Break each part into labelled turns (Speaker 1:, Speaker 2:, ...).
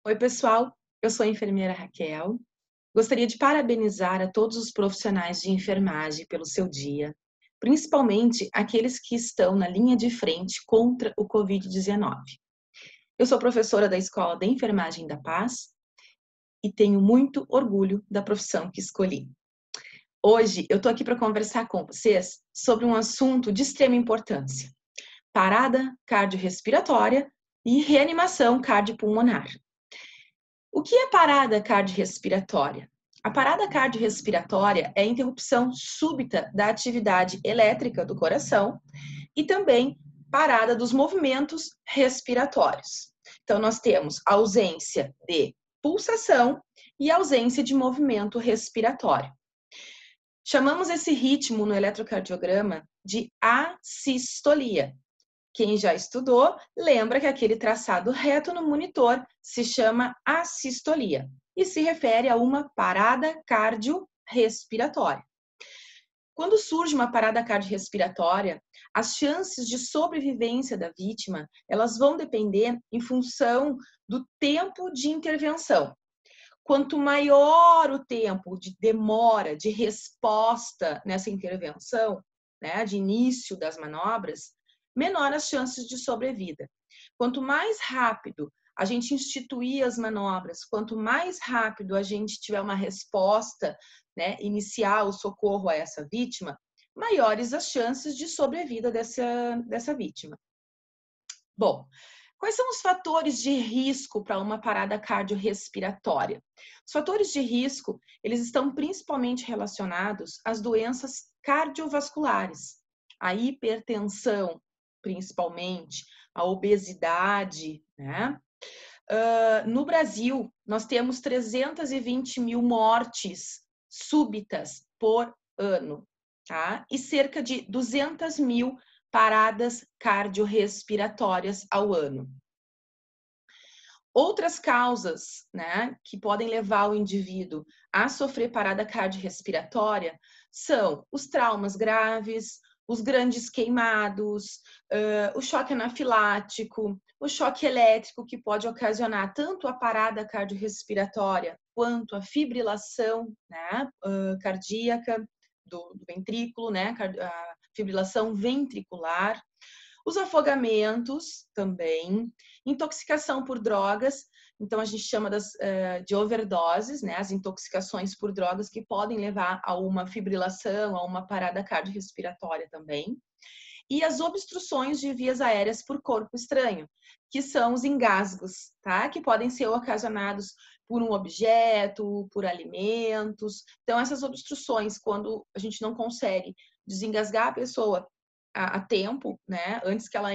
Speaker 1: Oi, pessoal. Eu sou a enfermeira Raquel. Gostaria de parabenizar a todos os profissionais de enfermagem pelo seu dia, principalmente aqueles que estão na linha de frente contra o Covid-19. Eu sou professora da Escola de Enfermagem da Paz e tenho muito orgulho da profissão que escolhi. Hoje eu estou aqui para conversar com vocês sobre um assunto de extrema importância: parada cardiorrespiratória e reanimação cardiopulmonar. O que é parada cardiorrespiratória? A parada cardiorrespiratória é a interrupção súbita da atividade elétrica do coração e também parada dos movimentos respiratórios. Então, nós temos ausência de pulsação e ausência de movimento respiratório. Chamamos esse ritmo no eletrocardiograma de assistolia. Quem já estudou, lembra que aquele traçado reto no monitor se chama assistolia e se refere a uma parada cardiorrespiratória. Quando surge uma parada cardiorrespiratória, as chances de sobrevivência da vítima, elas vão depender em função do tempo de intervenção. Quanto maior o tempo de demora, de resposta nessa intervenção, né, de início das manobras, menor as chances de sobrevida. Quanto mais rápido a gente instituir as manobras, quanto mais rápido a gente tiver uma resposta, né, iniciar o socorro a essa vítima, maiores as chances de sobrevida dessa vítima. Bom, quais são os fatores de risco para uma parada cardiorrespiratória? Os fatores de risco, eles estão principalmente relacionados às doenças cardiovasculares, a hipertensão, principalmente, a obesidade, né? No Brasil, nós temos 320 mil mortes súbitas por ano, tá? E cerca de 200 mil paradas cardiorrespiratórias ao ano. Outras causas, né, que podem levar o indivíduo a sofrer parada cardiorrespiratória são os traumas graves, os grandes queimados, o choque anafilático, o choque elétrico, que pode ocasionar tanto a parada cardiorrespiratória quanto a fibrilação, né, cardíaca do ventrículo, né, a fibrilação ventricular. Os afogamentos também, intoxicação por drogas, então a gente chama de overdoses, né? As intoxicações por drogas que podem levar a uma fibrilação, a uma parada cardiorrespiratória também. E as obstruções de vias aéreas por corpo estranho, que são os engasgos, tá? Que podem ser ocasionados por um objeto, por alimentos. Então, essas obstruções, quando a gente não consegue desengasgar a pessoa a tempo, né, antes que ela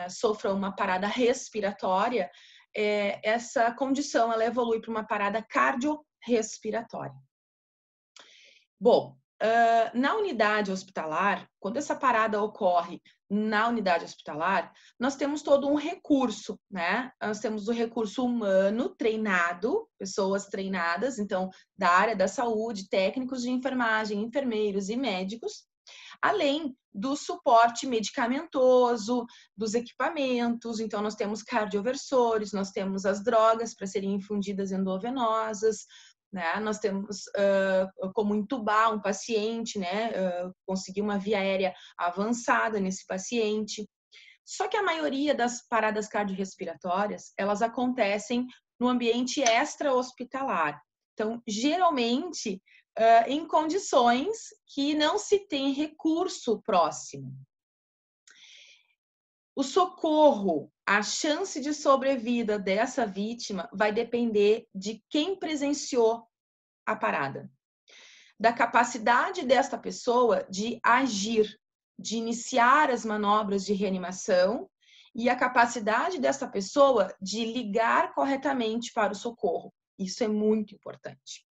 Speaker 1: sofra uma parada respiratória, essa condição ela evolui para uma parada cardiorrespiratória. Bom, na unidade hospitalar, quando essa parada ocorre na unidade hospitalar, nós temos todo um recurso, né? Nós temos o recurso humano treinado, pessoas treinadas, então, da área da saúde, técnicos de enfermagem, enfermeiros e médicos, além do suporte medicamentoso, dos equipamentos. Então, nós temos cardioversores, nós temos as drogas para serem infundidas endovenosas, né? Nós temos como entubar um paciente, né? Conseguir uma via aérea avançada nesse paciente. Só que a maioria das paradas cardiorrespiratórias, elas acontecem no ambiente extra-hospitalar. Então, geralmente, em condições que não se tem recurso próximo. O socorro, a chance de sobrevida dessa vítima vai depender de quem presenciou a parada, da capacidade desta pessoa de agir, de iniciar as manobras de reanimação e a capacidade dessa pessoa de ligar corretamente para o socorro. Isso é muito importante.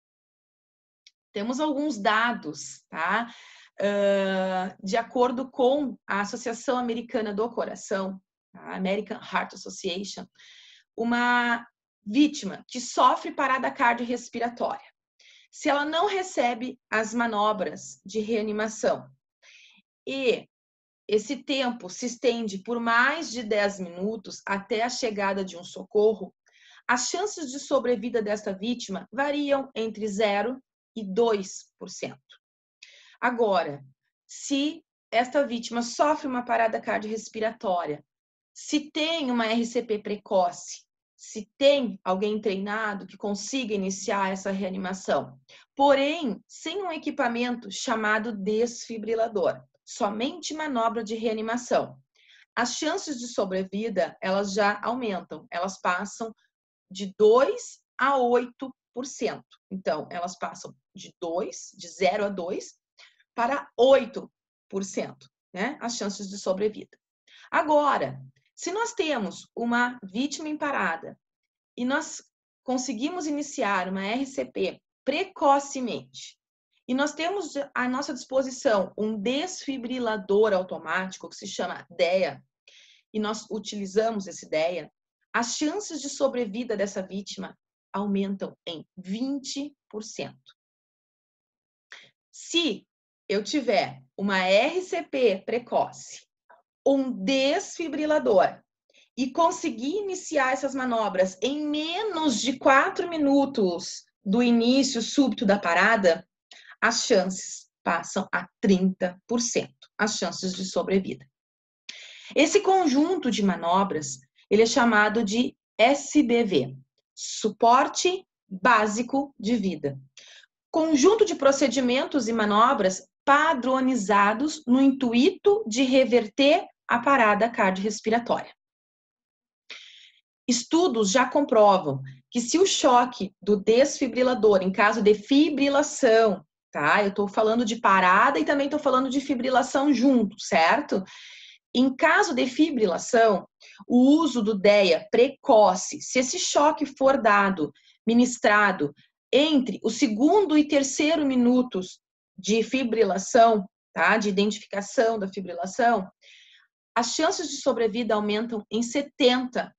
Speaker 1: Temos alguns dados, tá? De acordo com a Associação Americana do Coração, a American Heart Association, uma vítima que sofre parada cardiorrespiratória, se ela não recebe as manobras de reanimação e esse tempo se estende por mais de 10 minutos até a chegada de um socorro, As chances de sobrevida desta vítima variam entre 0 e 2%. Agora, se esta vítima sofre uma parada cardiorrespiratória, se tem uma RCP precoce, se tem alguém treinado que consiga iniciar essa reanimação, porém, sem um equipamento chamado desfibrilador, somente manobra de reanimação, as chances de sobrevida, elas já aumentam, elas passam de 2 a 8%. Então, elas passam de 0 a 2 para 8%, né? As chances de sobrevida. Agora, se nós temos uma vítima em parada e nós conseguimos iniciar uma RCP precocemente e nós temos à nossa disposição um desfibrilador automático que se chama DEA e nós utilizamos esse DEA, as chances de sobrevida dessa vítima aumentam em 20%. Se eu tiver uma RCP precoce, um desfibrilador e conseguir iniciar essas manobras em menos de 4 minutos do início súbito da parada, as chances passam a 30%, as chances de sobrevida. Esse conjunto de manobras, ele é chamado de SBV, Suporte Básico de Vida. Conjunto de procedimentos e manobras padronizados no intuito de reverter a parada cardiorrespiratória. Estudos já comprovam que se o choque do desfibrilador, em caso de fibrilação, tá? Eu estou falando de parada e também estou falando de fibrilação junto, certo? Em caso de fibrilação, o uso do DEA precoce, se esse choque for dado, ministrado entre o segundo e terceiro minutos de fibrilação, tá? De identificação da fibrilação, as chances de sobrevida aumentam em 70%.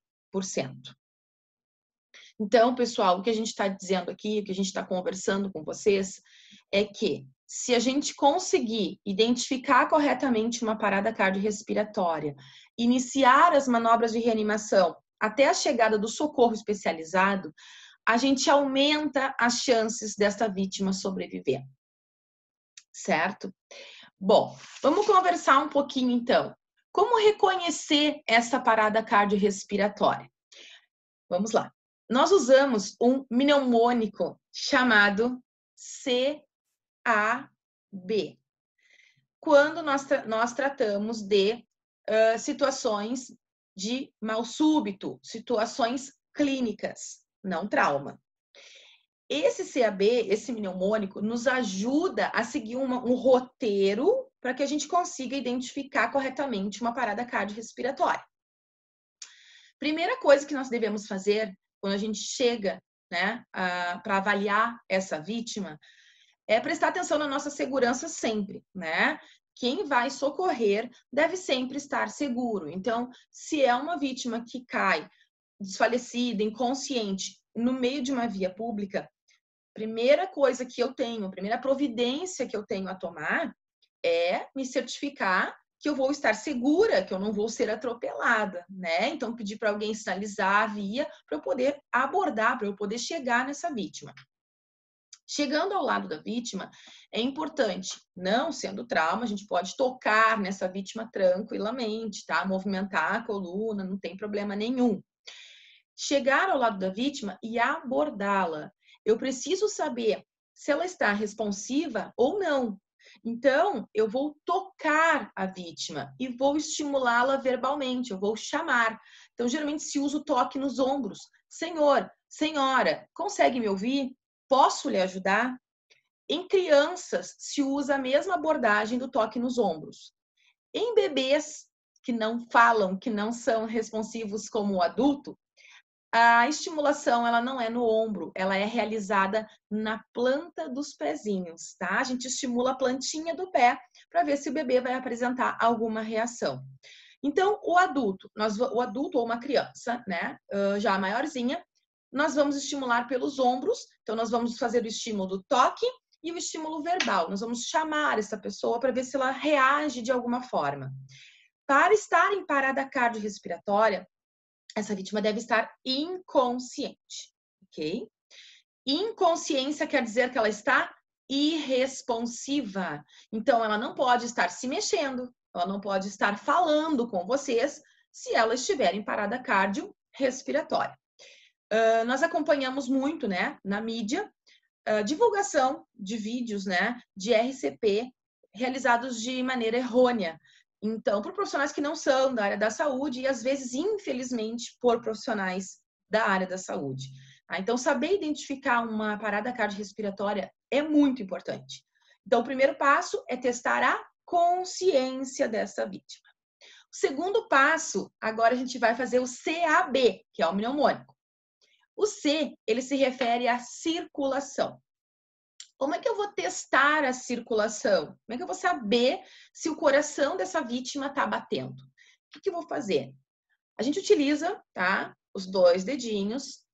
Speaker 1: Então, pessoal, o que a gente está dizendo aqui, o que a gente está conversando com vocês, é que se a gente conseguir identificar corretamente uma parada cardiorrespiratória, iniciar as manobras de reanimação até a chegada do socorro especializado, a gente aumenta as chances desta vítima sobreviver. Certo? Bom, vamos conversar um pouquinho então. Como reconhecer essa parada cardiorrespiratória? Vamos lá. Nós usamos um mnemônico chamado CAB, quando nós tratamos de situações de mal súbito, situações clínicas, não trauma. Esse CAB, esse mnemônico, nos ajuda a seguir um roteiro para que a gente consiga identificar corretamente uma parada cardiorrespiratória. Primeira coisa que nós devemos fazer quando a gente chega, né, para avaliar essa vítima é prestar atenção na nossa segurança sempre, né? Quem vai socorrer deve sempre estar seguro. Então, se é uma vítima que cai desfalecida, inconsciente, no meio de uma via pública, primeira coisa que eu tenho, primeira providência que eu tenho a tomar é me certificar que eu vou estar segura, que eu não vou ser atropelada, né? Então, pedir para alguém sinalizar a via para eu poder abordar, para eu poder chegar nessa vítima. Chegando ao lado da vítima, é importante, não sendo trauma, a gente pode tocar nessa vítima tranquilamente, tá? Movimentar a coluna, não tem problema nenhum. Chegar ao lado da vítima e abordá-la. Eu preciso saber se ela está responsiva ou não. Então, eu vou tocar a vítima e vou estimulá-la verbalmente, eu vou chamar. Então, geralmente se usa o toque nos ombros. Senhor, senhora, consegue me ouvir? Posso lhe ajudar? Em crianças, se usa a mesma abordagem do toque nos ombros. Em bebês que não falam, que não são responsivos como o adulto, a estimulação, ela não é no ombro, ela é realizada na planta dos pezinhos, tá? A gente estimula a plantinha do pé para ver se o bebê vai apresentar alguma reação. Então, o adulto ou uma criança, né, já maiorzinha, nós vamos estimular pelos ombros, então nós vamos fazer o estímulo do toque e o estímulo verbal. Nós vamos chamar essa pessoa para ver se ela reage de alguma forma. Para estar em parada cardiorrespiratória, essa vítima deve estar inconsciente, ok? Inconsciência quer dizer que ela está irresponsiva. Então, ela não pode estar se mexendo, ela não pode estar falando com vocês se ela estiver em parada cardiorrespiratória. Nós acompanhamos muito, né, na mídia, divulgação de vídeos, né, de RCP realizados de maneira errônea. Então, por profissionais que não são da área da saúde e, às vezes, infelizmente, por profissionais da área da saúde. Então, saber identificar uma parada cardiorrespiratória é muito importante. Então, o primeiro passo é testar a consciência dessa vítima. O segundo passo, agora a gente vai fazer o CAB, que é o mnemônico. O C, ele se refere à circulação. Como é que eu vou testar a circulação? Como é que eu vou saber se o coração dessa vítima está batendo? O que eu vou fazer? A gente utiliza, tá, os 2 dedinhos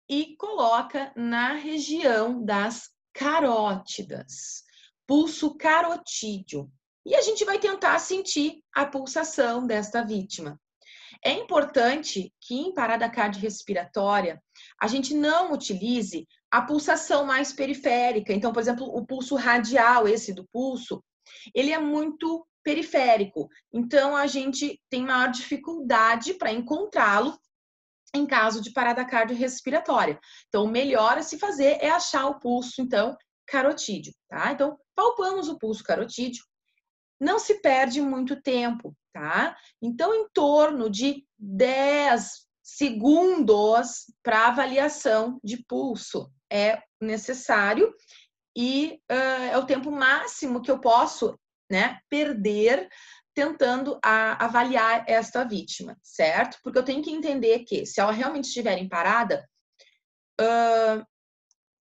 Speaker 1: e coloca na região das carótidas, pulso carotídeo. E a gente vai tentar sentir a pulsação desta vítima. É importante que em parada cardiorrespiratória a gente não utilize a pulsação mais periférica. Então, por exemplo, o pulso radial, esse do pulso, ele é muito periférico. Então, a gente tem maior dificuldade para encontrá-lo em caso de parada cardiorrespiratória. Então, o melhor a se fazer é achar o pulso, então, carotídeo, tá? Então, palpamos o pulso carotídeo. Não se perde muito tempo, tá? Então, em torno de 10 segundos para avaliação de pulso é necessário e é o tempo máximo que eu posso, né, perder tentando avaliar esta vítima, certo? Porque eu tenho que entender que se ela realmente estiver em parada,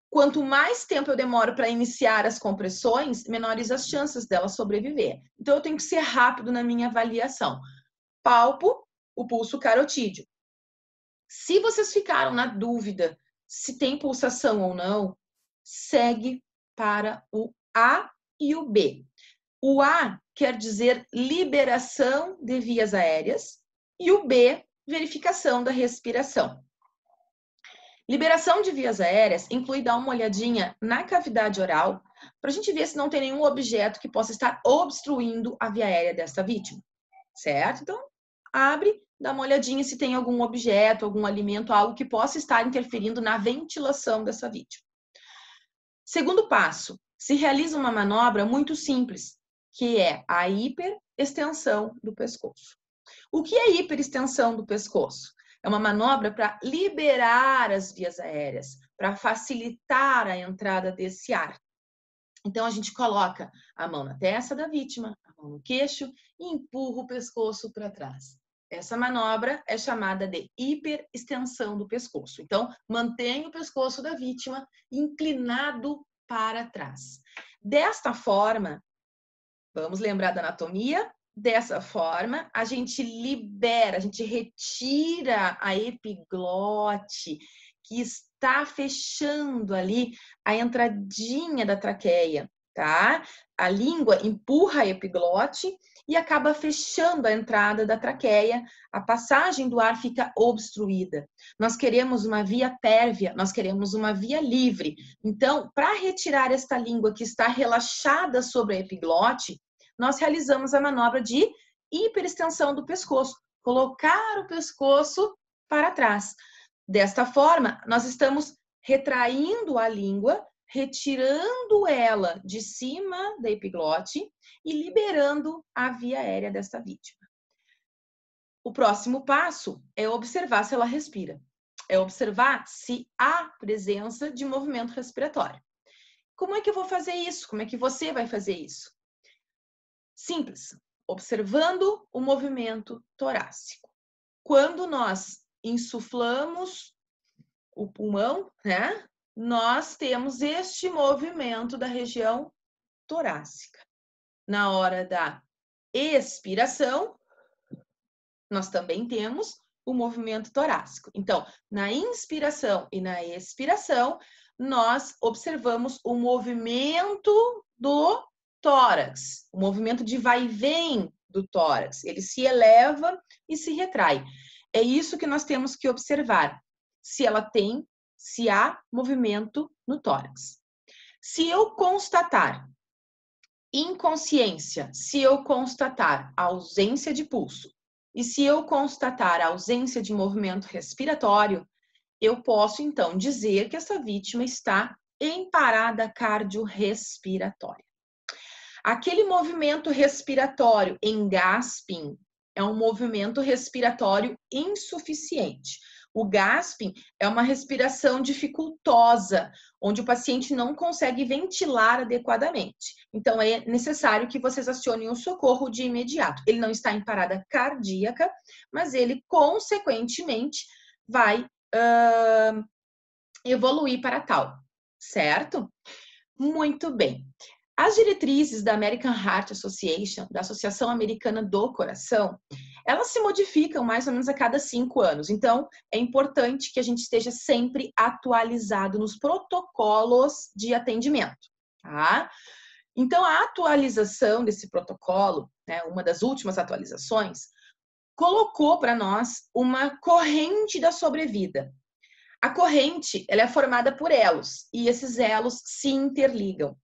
Speaker 1: quanto mais tempo eu demoro para iniciar as compressões, menores as chances dela sobreviver. Então, eu tenho que ser rápido na minha avaliação. Palpo o pulso carotídeo. Se vocês ficaram na dúvida se tem pulsação ou não, segue para o A e o B. O A quer dizer liberação de vias aéreas e o B, verificação da respiração. Liberação de vias aéreas inclui dar uma olhadinha na cavidade oral para a gente ver se não tem nenhum objeto que possa estar obstruindo a via aérea dessa vítima, certo? Então, abre, dá uma olhadinha se tem algum objeto, algum alimento, algo que possa estar interferindo na ventilação dessa vítima. Segundo passo, se realiza uma manobra muito simples, que é a hiperextensão do pescoço. O que é hiperextensão do pescoço? É uma manobra para liberar as vias aéreas, para facilitar a entrada desse ar. Então, a gente coloca a mão na testa da vítima, a mão no queixo e empurra o pescoço para trás. Essa manobra é chamada de hiperextensão do pescoço. Então, mantenha o pescoço da vítima inclinado para trás. Desta forma, vamos lembrar da anatomia? Dessa forma, a gente libera, a gente retira a epiglote que está fechando ali a entradinha da traqueia, tá? A língua empurra a epiglote e acaba fechando a entrada da traqueia, a passagem do ar fica obstruída. Nós queremos uma via pérvia, nós queremos uma via livre. Então, para retirar esta língua que está relaxada sobre a epiglote, nós realizamos a manobra de hiperextensão do pescoço, colocar o pescoço para trás. Desta forma, nós estamos retraindo a língua, retirando ela de cima da epiglote e liberando a via aérea desta vítima. O próximo passo é observar se ela respira, é observar se há presença de movimento respiratório. Como é que eu vou fazer isso? Como é que você vai fazer isso? Simples, observando o movimento torácico. Quando nós insuflamos o pulmão, né, nós temos este movimento da região torácica. Na hora da expiração, nós também temos o movimento torácico. Então, na inspiração e na expiração, nós observamos o movimento do tórax, o movimento de vai e vem do tórax. Ele se eleva e se retrai. É isso que nós temos que observar. Se há movimento no tórax. Se eu constatar inconsciência, se eu constatar ausência de pulso e se eu constatar ausência de movimento respiratório, eu posso então dizer que essa vítima está em parada cardiorrespiratória. Aquele movimento respiratório em gasping é um movimento respiratório insuficiente. O gasping é uma respiração dificultosa, onde o paciente não consegue ventilar adequadamente. Então, é necessário que vocês acionem o socorro de imediato. Ele não está em parada cardíaca, mas ele, consequentemente, vai evoluir para tal, certo? Muito bem. As diretrizes da American Heart Association, da Associação Americana do Coração, elas se modificam mais ou menos a cada 5 anos. Então, é importante que a gente esteja sempre atualizado nos protocolos de atendimento, tá? Então, a atualização desse protocolo, né, uma das últimas atualizações, colocou para nós uma corrente da sobrevida. A corrente, ela é formada por elos, e esses elos se interligam.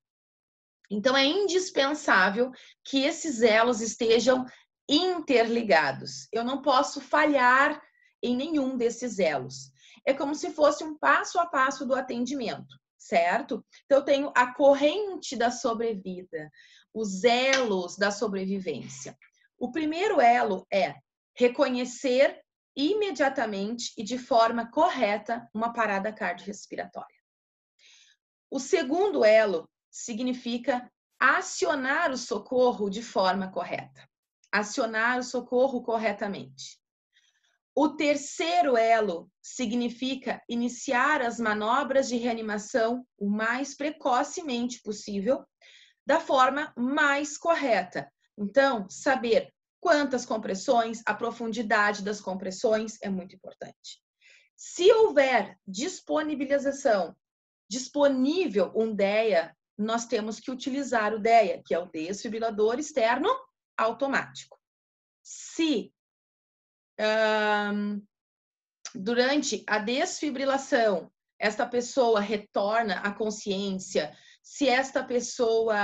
Speaker 1: Então, é indispensável que esses elos estejam interligados. Eu não posso falhar em nenhum desses elos. É como se fosse um passo a passo do atendimento, certo? Então, eu tenho a corrente da sobrevida, os elos da sobrevivência. O primeiro elo é reconhecer imediatamente e de forma correta uma parada cardiorrespiratória. O segundo elo significa acionar o socorro de forma correta. Acionar o socorro corretamente. O terceiro elo significa iniciar as manobras de reanimação o mais precocemente possível, da forma mais correta. Então, saber quantas compressões, a profundidade das compressões é muito importante. Se houver disponível um DEA, nós temos que utilizar o DEA, que é o desfibrilador externo automático. Se durante a desfibrilação esta pessoa retorna à consciência, se esta pessoa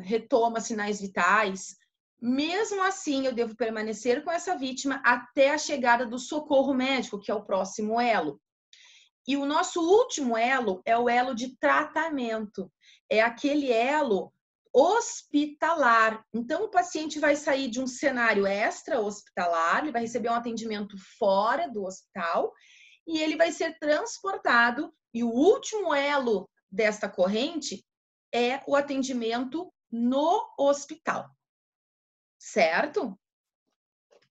Speaker 1: retoma sinais vitais, mesmo assim eu devo permanecer com essa vítima até a chegada do socorro médico, que é o próximo elo. E o nosso último elo é o elo de tratamento. É aquele elo hospitalar. Então, o paciente vai sair de um cenário extra-hospitalar, ele vai receber um atendimento fora do hospital e ele vai ser transportado. E o último elo desta corrente é o atendimento no hospital. Certo?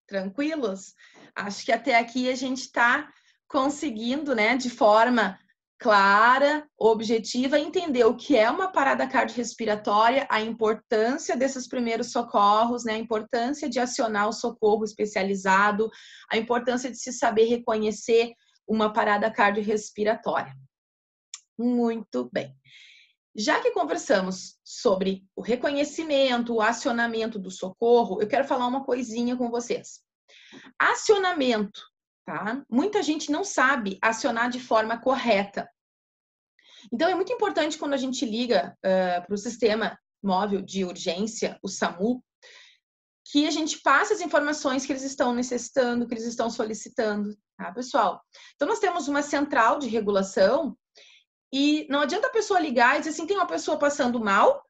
Speaker 1: Tranquilos? Acho que até aqui a gente está conseguindo, né, de forma clara, objetiva, entender o que é uma parada cardiorrespiratória, a importância desses primeiros socorros, né, a importância de acionar o socorro especializado, a importância de se saber reconhecer uma parada cardiorrespiratória. Muito bem. Já que conversamos sobre o reconhecimento, o acionamento do socorro, eu quero falar uma coisinha com vocês. Acionamento, tá? Muita gente não sabe acionar de forma correta. Então, é muito importante quando a gente liga para o sistema móvel de urgência, o SAMU, que a gente passe as informações que eles estão necessitando, que eles estão solicitando, tá, pessoal? Então, nós temos uma central de regulação e não adianta a pessoa ligar e dizer assim, tem uma pessoa passando mal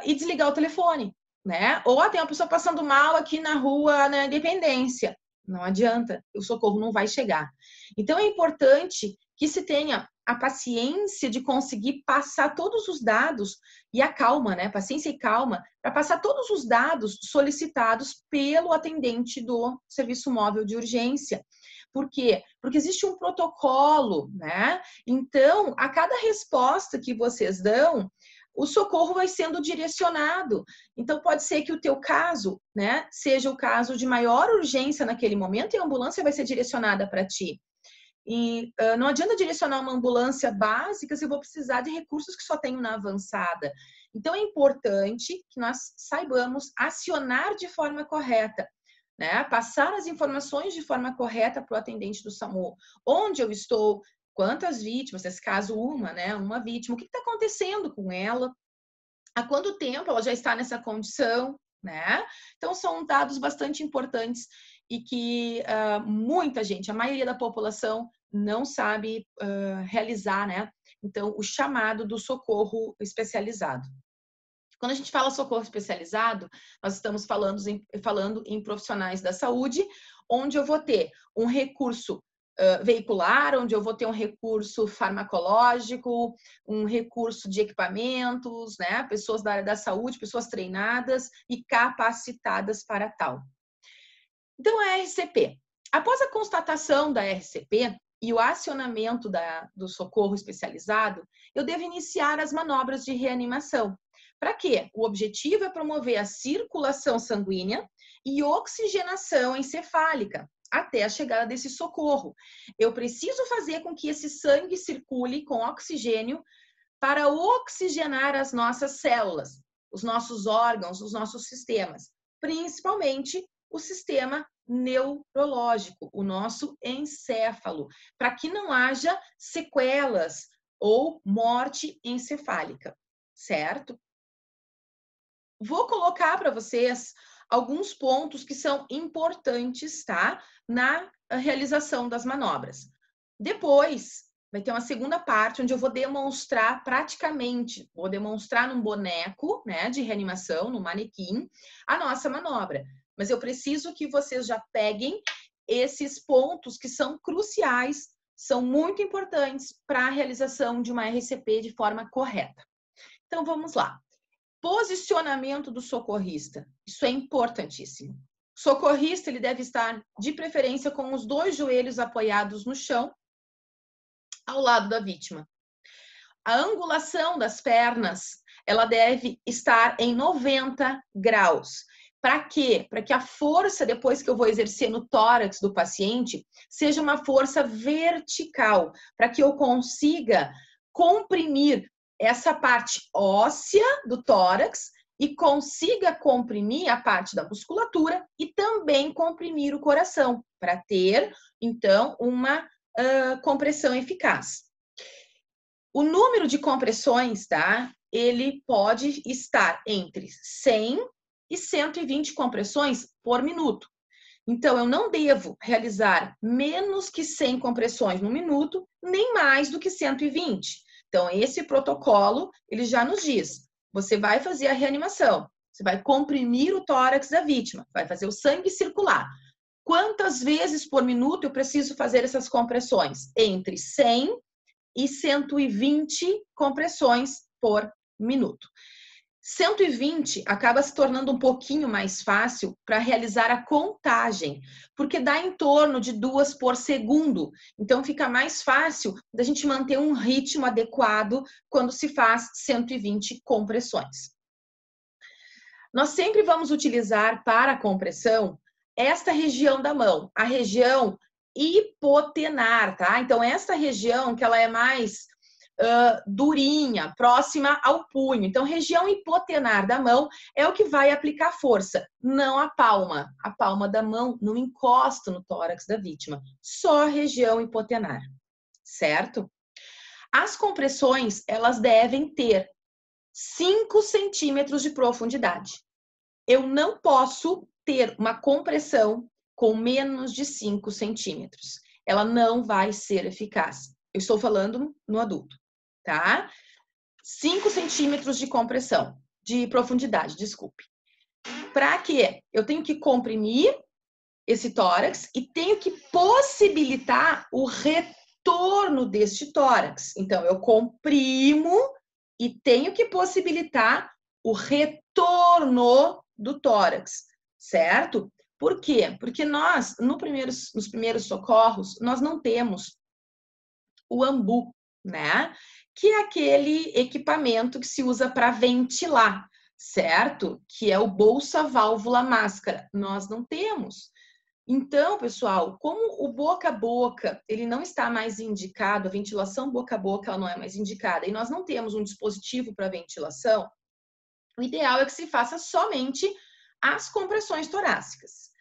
Speaker 1: e desligar o telefone, né? Ou tem uma pessoa passando mal aqui na rua, na Independência. Não adianta, o socorro não vai chegar. Então, é importante que se tenha a paciência de conseguir passar todos os dados e a calma, né? Paciência e calma, para passar todos os dados solicitados pelo atendente do serviço móvel de urgência. Por quê? Porque existe um protocolo, né? Então, a cada resposta que vocês dão, o socorro vai sendo direcionado. Então, pode ser que o teu caso, né, seja o caso de maior urgência naquele momento e a ambulância vai ser direcionada para ti. E não adianta direcionar uma ambulância básica se eu vou precisar de recursos que só tenho na avançada. Então, é importante que nós saibamos acionar de forma correta. né? Passar as informações de forma correta para o atendente do SAMU. Onde eu estou, quantas vítimas, nesse caso uma, né? Uma vítima, o que está acontecendo com ela? Há quanto tempo ela já está nessa condição, né? Então, são dados bastante importantes e que muita gente, a maioria da população, não sabe realizar, né? Então, o chamado do socorro especializado. Quando a gente fala socorro especializado, nós estamos falando em profissionais da saúde, onde eu vou ter um recurso veicular, onde eu vou ter um recurso farmacológico, um recurso de equipamentos, né? Pessoas da área da saúde, pessoas treinadas e capacitadas para tal. Então, a RCP. Após a constatação da RCP e o acionamento do socorro especializado, eu devo iniciar as manobras de reanimação. Para quê? O objetivo é promover a circulação sanguínea e oxigenação encefálica até a chegada desse socorro. Eu preciso fazer com que esse sangue circule com oxigênio para oxigenar as nossas células, os nossos órgãos, os nossos sistemas, principalmente o sistema neurológico, o nosso encéfalo, para que não haja sequelas ou morte encefálica, certo? Vou colocar para vocês alguns pontos que são importantes, tá? Na realização das manobras. Depois, vai ter uma segunda parte onde eu vou demonstrar praticamente, vou demonstrar num boneco, né, de reanimação, no manequim, a nossa manobra. Mas eu preciso que vocês já peguem esses pontos que são cruciais, são muito importantes para a realização de uma RCP de forma correta. Então, vamos lá. Posicionamento do socorrista. Isso é importantíssimo. O socorrista, ele deve estar, de preferência, com os 2 joelhos apoiados no chão, ao lado da vítima. A angulação das pernas, ela deve estar em 90 graus. Para quê? Para que a força, depois que eu vou exercer no tórax do paciente, seja uma força vertical, para que eu consiga comprimir essa parte óssea do tórax e consiga comprimir a parte da musculatura e também comprimir o coração, para ter, então, uma compressão eficaz. O número de compressões, tá? Ele pode estar entre 100 e 120 compressões por minuto. Então, eu não devo realizar menos que 100 compressões no minuto, nem mais do que 120. Então, esse protocolo, ele já nos diz, você vai fazer a reanimação, você vai comprimir o tórax da vítima, vai fazer o sangue circular. Quantas vezes por minuto eu preciso fazer essas compressões? Entre 100 e 120 compressões por minuto. 120 acaba se tornando um pouquinho mais fácil para realizar a contagem, porque dá em torno de 2 por segundo. Então, fica mais fácil da gente manter um ritmo adequado quando se faz 120 compressões. Nós sempre vamos utilizar para a compressão esta região da mão, a região hipotenar, tá? Então, esta região que ela é mais durinha, próxima ao punho. Então, região hipotenar da mão é o que vai aplicar força, não a palma. A palma da mão não encosta no tórax da vítima, só a região hipotenar, certo? As compressões, elas devem ter 5 centímetros de profundidade. Eu não posso ter uma compressão com menos de 5 centímetros. Ela não vai ser eficaz. Eu estou falando no adulto, tá? 5 centímetros de compressão, de profundidade, desculpe. Para quê? Eu tenho que comprimir esse tórax e tenho que possibilitar o retorno deste tórax. Então, eu comprimo e tenho que possibilitar o retorno do tórax, certo? Por quê? Porque nós, nos primeiros socorros, nós não temos o ambu, né? Que é aquele equipamento que se usa para ventilar, certo? Que é o bolsa-válvula-máscara. Nós não temos. Então, pessoal, como o boca a boca, ele não está mais indicado, a ventilação boca a boca, ela não é mais indicada, e nós não temos um dispositivo para ventilação, o ideal é que se faça somente as compressões torácicas.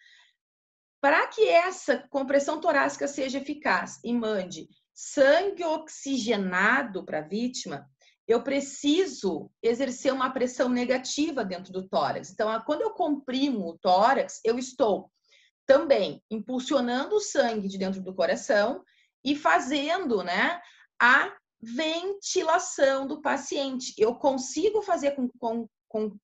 Speaker 1: Para que essa compressão torácica seja eficaz e mande sangue oxigenado para a vítima, eu preciso exercer uma pressão negativa dentro do tórax. Então, quando eu comprimo o tórax, eu estou também impulsionando o sangue de dentro do coração e fazendo, né, a ventilação do paciente. Eu consigo fazer com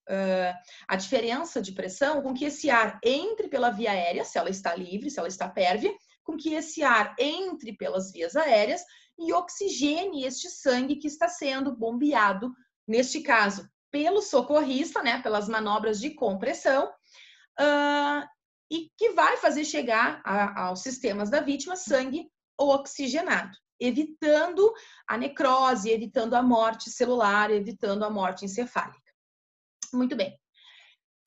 Speaker 1: a diferença de pressão com que esse ar entre pela via aérea, se ela está livre, se ela está pérvia, com que esse ar entre pelas vias aéreas e oxigene este sangue que está sendo bombeado, neste caso, pelo socorrista, né, pelas manobras de compressão, e que vai fazer chegar aos sistemas da vítima sangue oxigenado, evitando a necrose, evitando a morte celular, evitando a morte encefálica. Muito bem.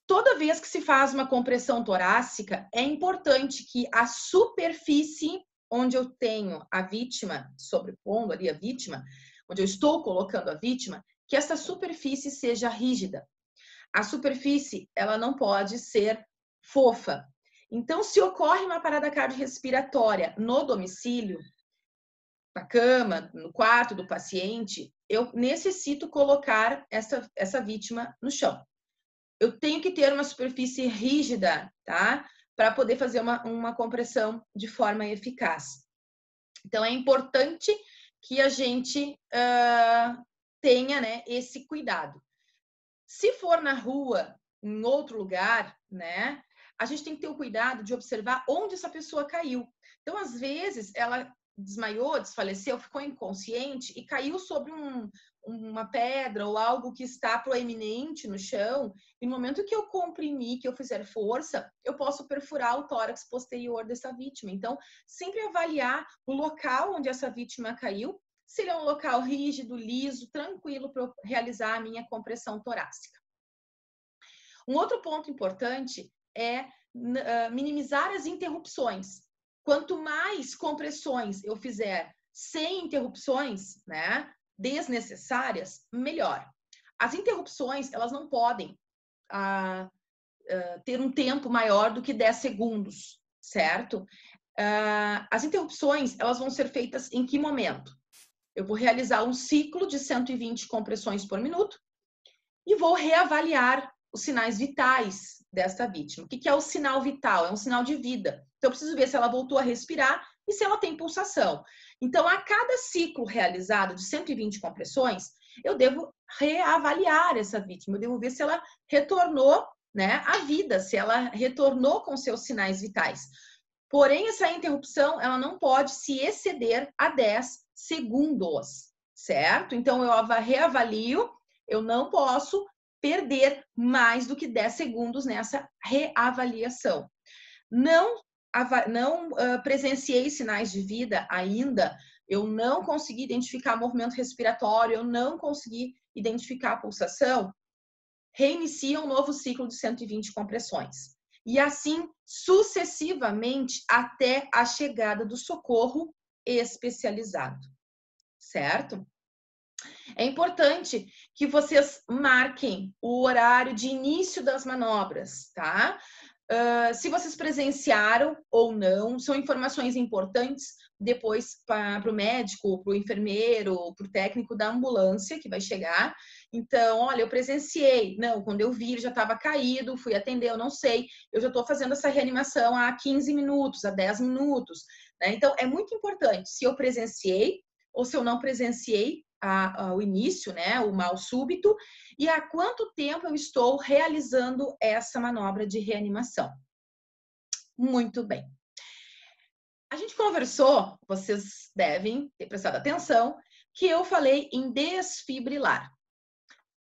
Speaker 1: Toda vez que se faz uma compressão torácica, é importante que a superfície onde eu tenho a vítima, sobrepondo ali a vítima, onde eu estou colocando a vítima, que essa superfície seja rígida. A superfície, ela não pode ser fofa. Então, se ocorre uma parada cardiorrespiratória no domicílio, na cama, no quarto do paciente, eu necessito colocar essa vítima no chão. Eu tenho que ter uma superfície rígida, tá? Para poder fazer uma compressão de forma eficaz. Então, é importante que a gente tenha, né, esse cuidado. Se for na rua, em outro lugar, né, a gente tem que ter o cuidado de observar onde essa pessoa caiu. Então, às vezes, ela desmaiou, desfaleceu, ficou inconsciente e caiu sobre uma pedra ou algo que está proeminente no chão. E no momento que eu comprimir, que eu fizer força, eu posso perfurar o tórax posterior dessa vítima. Então, sempre avaliar o local onde essa vítima caiu, se ele é um local rígido, liso, tranquilo para eu realizar a minha compressão torácica. Um outro ponto importante é minimizar as interrupções. Quanto mais compressões eu fizer sem interrupções, né, desnecessárias, melhor. As interrupções, elas não podem ter um tempo maior do que 10 segundos, certo? As interrupções, elas vão ser feitas em que momento? Eu vou realizar um ciclo de 120 compressões por minuto e vou reavaliar os sinais vitais desta vítima. O que é o sinal vital? É um sinal de vida. Então, eu preciso ver se ela voltou a respirar e se ela tem pulsação. Então, a cada ciclo realizado de 120 compressões, eu devo reavaliar essa vítima. Eu devo ver se ela retornou, né, à vida, se ela retornou com seus sinais vitais. Porém, essa interrupção, ela não pode se exceder a 10 segundos, certo? Então, eu reavalio, eu não posso perder mais do que 10 segundos nessa reavaliação. Não presenciei sinais de vida ainda, eu não consegui identificar movimento respiratório, eu não consegui identificar a pulsação, reinicia um novo ciclo de 120 compressões. E assim, sucessivamente, até a chegada do socorro especializado, certo? É importante que vocês marquem o horário de início das manobras, tá? Se vocês presenciaram ou não, são informações importantes depois para o médico, para o enfermeiro, para o técnico da ambulância que vai chegar. Então, olha, eu presenciei. Não, quando eu vi, ele já estava caído, fui atender, eu não sei. Eu já estou fazendo essa reanimação há 15 minutos, há 10 minutos. Né? Então, é muito importante se eu presenciei ou se eu não presenciei o início, né, o mal súbito, e há quanto tempo eu estou realizando essa manobra de reanimação. Muito bem. A gente conversou, vocês devem ter prestado atenção, que eu falei em desfibrilar.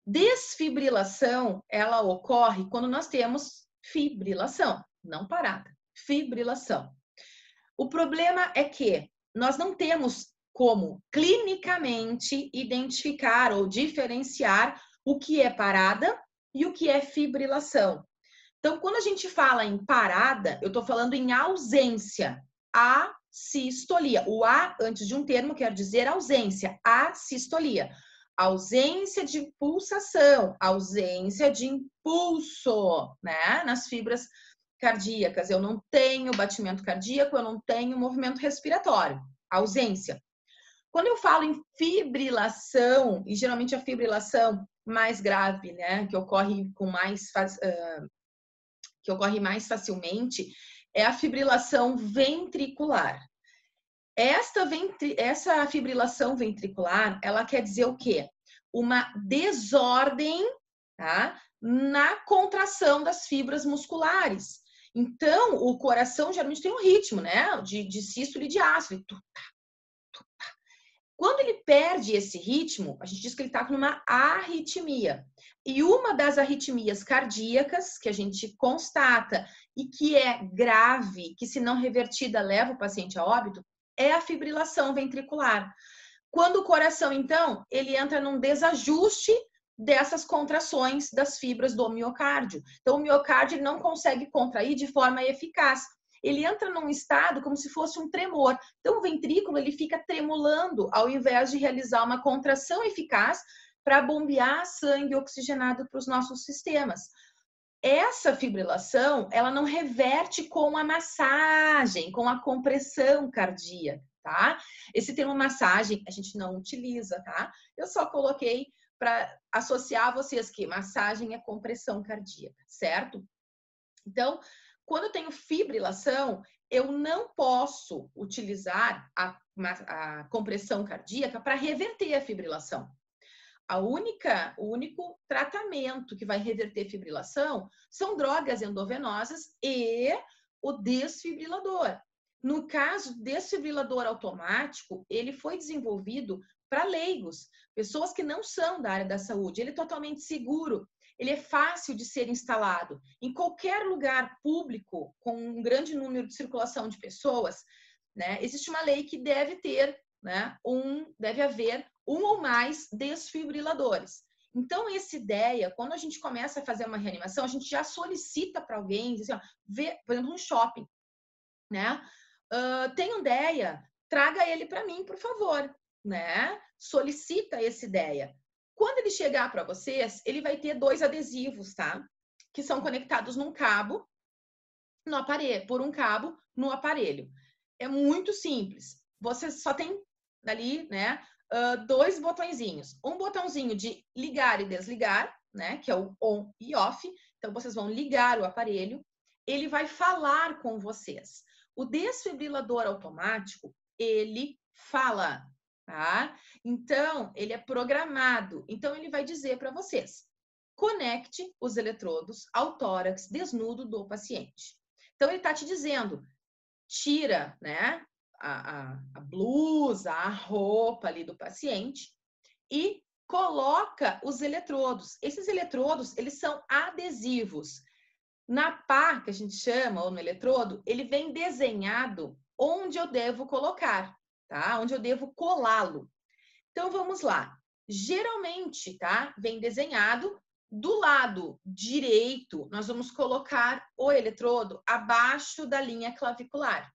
Speaker 1: Desfibrilação, ela ocorre quando nós temos fibrilação, não parada, fibrilação. O problema é que nós não temos como clinicamente identificar ou diferenciar o que é parada e o que é fibrilação. Então, quando a gente fala em parada, eu estou falando em ausência, assistolia. O A, antes de um termo, quer dizer ausência, assistolia. Ausência de pulsação, ausência de impulso, né, nas fibras cardíacas, eu não tenho batimento cardíaco, eu não tenho movimento respiratório, ausência. Quando eu falo em fibrilação, e geralmente a fibrilação mais grave, né, que ocorre mais facilmente, é a fibrilação ventricular. Essa fibrilação ventricular, ela quer dizer o quê? Uma desordem, tá, na contração das fibras musculares. Então, o coração geralmente tem um ritmo, né, de sístole e diástole. Quando ele perde esse ritmo, a gente diz que ele está com uma arritmia. E uma das arritmias cardíacas que a gente constata e que é grave, que se não revertida leva o paciente a óbito, é a fibrilação ventricular. Quando o coração, então, ele entra num desajuste dessas contrações das fibras do miocárdio. Então, o miocárdio ele não consegue contrair de forma eficaz. Ele entra num estado como se fosse um tremor. Então, o ventrículo ele fica tremulando ao invés de realizar uma contração eficaz para bombear sangue oxigenado para os nossos sistemas. Essa fibrilação, ela não reverte com a massagem, com a compressão cardíaca, tá? Esse termo massagem a gente não utiliza, tá? Eu só coloquei para associar a vocês que massagem é compressão cardíaca, certo? Então, quando eu tenho fibrilação, eu não posso utilizar a compressão cardíaca para reverter a fibrilação. O único tratamento que vai reverter fibrilação são drogas endovenosas e o desfibrilador. No caso, desfibrilador automático, ele foi desenvolvido para leigos, pessoas que não são da área da saúde. Ele é totalmente seguro, ele é fácil de ser instalado. Em qualquer lugar público, com um grande número de circulação de pessoas, né, existe uma lei que deve ter, né, deve haver um ou mais desfibriladores. Então, essa ideia, quando a gente começa a fazer uma reanimação, a gente já solicita para alguém, diz assim, ó, por exemplo, um shopping, né? Tem ideia? Traga ele para mim, por favor, né? Solicita essa ideia. Quando ele chegar para vocês, ele vai ter 2 adesivos, tá? Que são conectados num cabo no aparelho, por um cabo no aparelho. É muito simples. Você só tem ali, né, 2 botõezinhos. Um botãozinho de ligar e desligar, né, que é o on e off. Então, vocês vão ligar o aparelho. Ele vai falar com vocês. O desfibrilador automático, ele fala, tá? Então, ele é programado. Então, ele vai dizer para vocês: conecte os eletrodos ao tórax desnudo do paciente. Então, ele está te dizendo, tira, né, a blusa, a roupa ali do paciente e coloca os eletrodos. Esses eletrodos, eles são adesivos. Na pá, que a gente chama, ou no eletrodo, ele vem desenhado onde eu devo colocar, tá? Onde eu devo colá-lo. Então, vamos lá. Geralmente, tá? Vem desenhado do lado direito, nós vamos colocar o eletrodo abaixo da linha clavicular.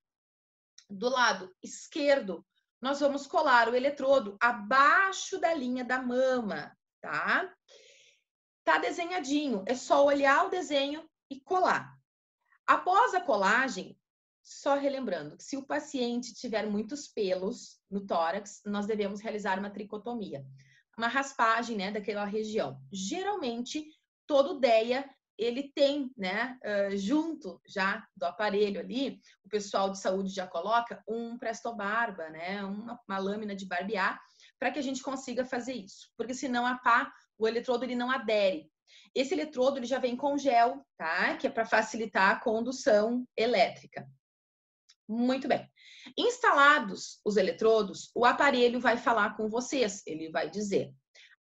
Speaker 1: Do lado esquerdo, nós vamos colar o eletrodo abaixo da linha da mama, tá? Tá desenhadinho, é só olhar o desenho e colar. Após a colagem, só relembrando que se o paciente tiver muitos pelos no tórax, nós devemos realizar uma tricotomia, uma raspagem, né, daquela região. Geralmente, todo DEA, ele tem, né, junto já do aparelho ali, o pessoal de saúde já coloca um prestobarba, né, uma lâmina de barbear, para que a gente consiga fazer isso, porque senão o eletrodo ele não adere. Esse eletrodo ele já vem com gel, tá? Que é para facilitar a condução elétrica. Muito bem. Instalados os eletrodos, o aparelho vai falar com vocês. Ele vai dizer: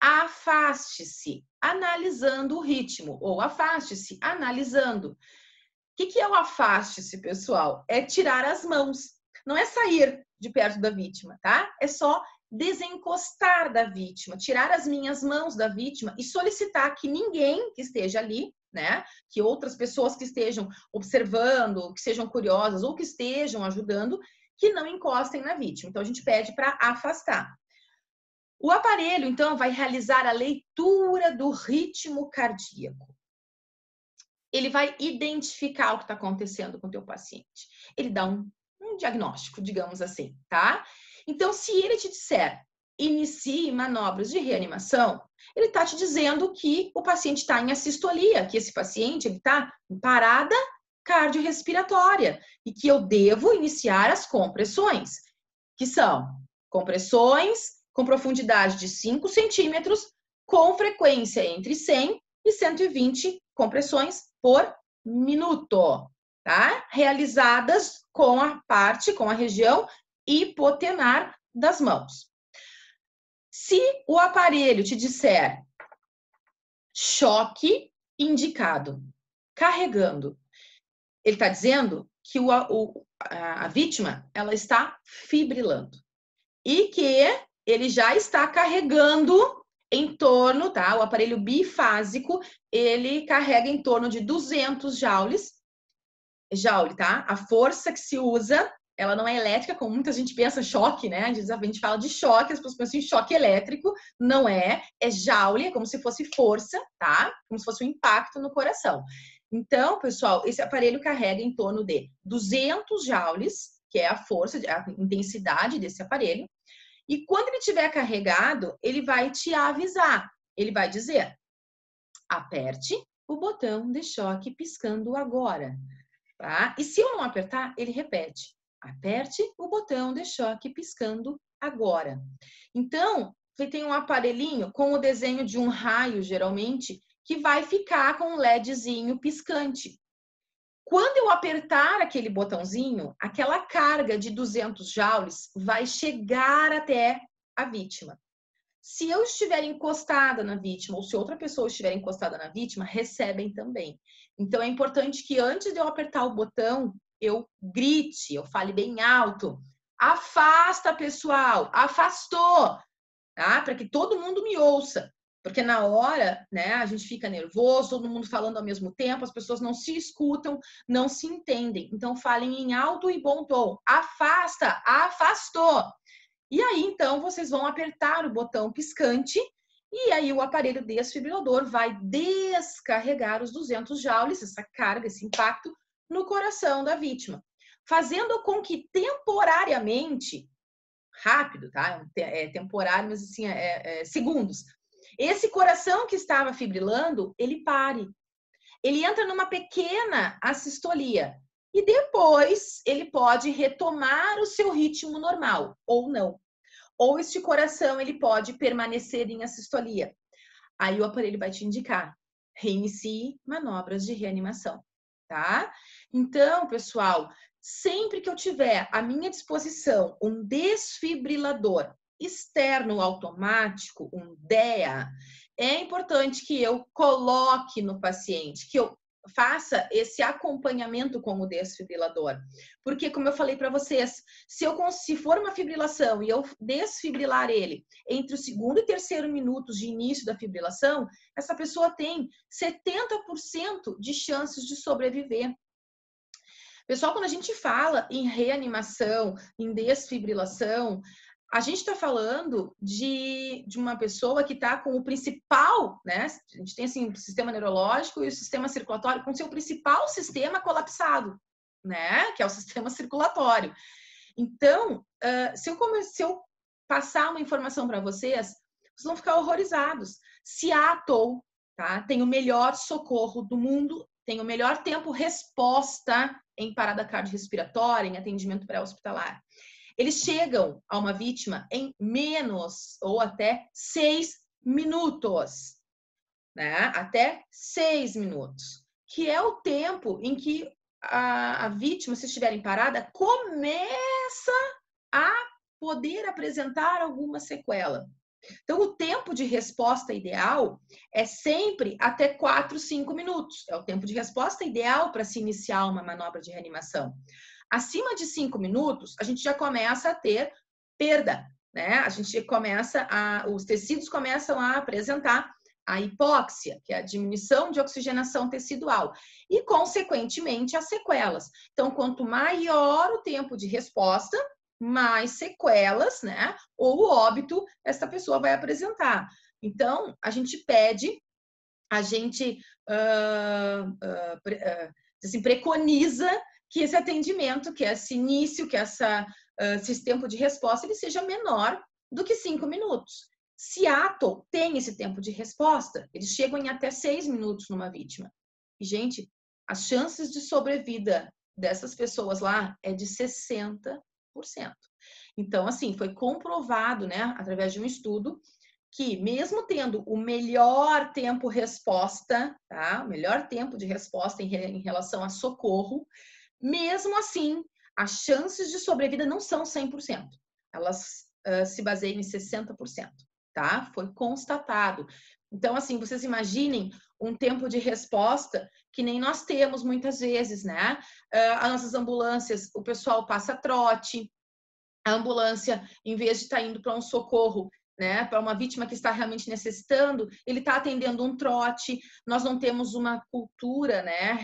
Speaker 1: afaste-se analisando o ritmo, ou afaste-se analisando. O que é o afaste-se, pessoal? É tirar as mãos. Não é sair de perto da vítima, tá? É só desencostar da vítima, tirar as minhas mãos da vítima e solicitar que ninguém que esteja ali, né, que outras pessoas que estejam observando, que sejam curiosas ou que estejam ajudando, que não encostem na vítima. Então, a gente pede para afastar. O aparelho, então, vai realizar a leitura do ritmo cardíaco. ele vai identificar o que está acontecendo com o teu paciente. Ele dá um diagnóstico, digamos assim, tá? Então, se ele te disser, inicie manobras de reanimação, ele está te dizendo que o paciente está em assistolia, que esse paciente está em parada cardiorrespiratória e que eu devo iniciar as compressões, que são compressões com profundidade de 5 centímetros, com frequência entre 100 e 120 compressões por minuto, tá? Realizadas com a região hipotenar das mãos. Se o aparelho te disser choque indicado, carregando, ele está dizendo que a vítima ela está fibrilando e que ele já está carregando em torno, tá? O aparelho bifásico, ele carrega em torno de 200 joules, tá? A força que se usa, ela não é elétrica, como muita gente pensa, choque, né? A gente fala de choque, as pessoas pensam em choque elétrico, não é joule, é como se fosse força, tá? Como se fosse um impacto no coração. Então, pessoal, esse aparelho carrega em torno de 200 joules, que é a força, a intensidade desse aparelho, e quando ele estiver carregado, ele vai te avisar. Ele vai dizer, aperte o botão de choque piscando agora. Tá? E se eu não apertar, ele repete, aperte o botão de choque piscando agora. Então, você tem um aparelhinho com o desenho de um raio, geralmente, que vai ficar com um LEDzinho piscante. Quando eu apertar aquele botãozinho, aquela carga de 200 joules vai chegar até a vítima. Se eu estiver encostada na vítima ou se outra pessoa estiver encostada na vítima, recebem também. Então, é importante que antes de eu apertar o botão, eu grite, eu fale bem alto. Afasta, pessoal! Afastou! Tá? Para que todo mundo me ouça. Porque na hora, né, a gente fica nervoso, todo mundo falando ao mesmo tempo, as pessoas não se escutam, não se entendem. Então, falem em alto e bom tom. Afasta, afastou. E aí, então, vocês vão apertar o botão piscante e aí o aparelho desfibrilador vai descarregar os 200 joules, essa carga, esse impacto, no coração da vítima. Fazendo com que temporariamente, rápido, tá? É temporário, mas assim, segundos. Esse coração que estava fibrilando, ele pare. Ele entra numa pequena assistolia. E depois ele pode retomar o seu ritmo normal, ou não. Ou este coração, ele pode permanecer em assistolia. Aí o aparelho vai te indicar, reinicie manobras de reanimação, tá? Então, pessoal, sempre que eu tiver à minha disposição um desfibrilador externo automático, um DEA, é importante que eu coloque no paciente, que eu faça esse acompanhamento com o desfibrilador. Porque, como eu falei para vocês, se for uma fibrilação e eu desfibrilar ele entre o segundo e terceiro minutos de início da fibrilação, essa pessoa tem 70% de chances de sobreviver. Pessoal, quando a gente fala em reanimação, em desfibrilação, a gente está falando de uma pessoa que está com o principal, né? A gente tem assim, o sistema neurológico e o sistema circulatório com seu principal sistema colapsado, né? Que é o sistema circulatório. Então, se eu passar uma informação para vocês, vocês vão ficar horrorizados. Seattle, tá? Tem o melhor socorro do mundo, tem o melhor tempo-resposta em parada cardiorrespiratória, em atendimento pré-hospitalar. Eles chegam a uma vítima em menos ou até 6 minutos, né? Até 6 minutos, que é o tempo em que a vítima, se estiver em parada, começa a poder apresentar alguma sequela. Então, o tempo de resposta ideal é sempre até 4, 5 minutos. É o tempo de resposta ideal para se iniciar uma manobra de reanimação. Acima de 5 minutos, a gente já começa a ter perda, né? Os tecidos começam a apresentar a hipóxia, que é a diminuição de oxigenação tecidual, e, consequentemente, as sequelas. Então, quanto maior o tempo de resposta, mais sequelas, né? Ou o óbito essa pessoa vai apresentar. Então, a gente assim, preconiza que esse atendimento, que esse início, que esse tempo de resposta, ele seja menor do que 5 minutos. Seattle tem esse tempo de resposta, eles chegam em até 6 minutos numa vítima. E, gente, as chances de sobrevida dessas pessoas lá é de 60%. Então, assim, foi comprovado, né, através de um estudo, que mesmo tendo o melhor tempo-resposta, tá? O melhor tempo de resposta em relação a socorro, mesmo assim, as chances de sobrevida não são 100%. Elas se baseiam em 60%, tá? Foi constatado. Então, assim, vocês imaginem um tempo de resposta que nem nós temos muitas vezes, né? As nossas ambulâncias, o pessoal passa trote, a ambulância, em vez de estar indo para um socorro, né, para uma vítima que está realmente necessitando, ele está atendendo um trote. Nós não temos uma cultura, né,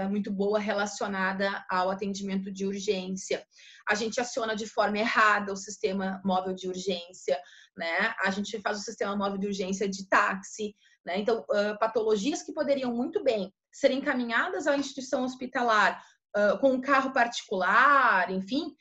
Speaker 1: muito boa relacionada ao atendimento de urgência. A gente aciona de forma errada o sistema móvel de urgência, né? A gente faz o sistema móvel de urgência de táxi, né? Então, patologias que poderiam muito bem ser encaminhadas à instituição hospitalar com um carro particular, enfim,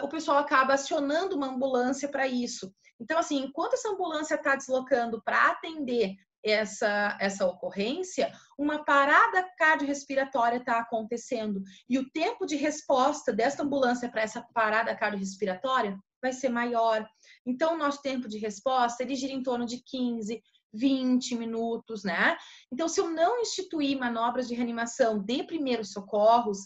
Speaker 1: o pessoal acaba acionando uma ambulância para isso. Então, assim, enquanto essa ambulância está deslocando para atender essa ocorrência, uma parada cardiorrespiratória está acontecendo. E o tempo de resposta dessa ambulância para essa parada cardiorrespiratória vai ser maior. Então, o nosso tempo de resposta, ele gira em torno de 15, 20 minutos, né? Então, se eu não instituir manobras de reanimação de primeiros socorros,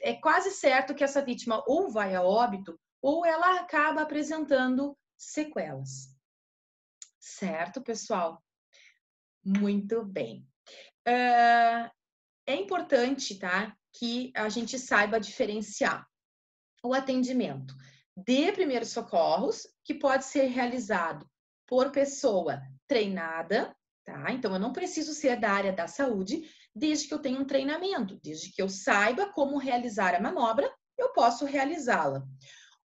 Speaker 1: é quase certo que essa vítima ou vai a óbito ou ela acaba apresentando sequelas. Certo, pessoal? Muito bem. É importante, tá, que a gente saiba diferenciar o atendimento de primeiros socorros, que pode ser realizado por pessoa treinada, tá? Então, eu não preciso ser da área da saúde, desde que eu tenha um treinamento, desde que eu saiba como realizar a manobra, eu posso realizá-la.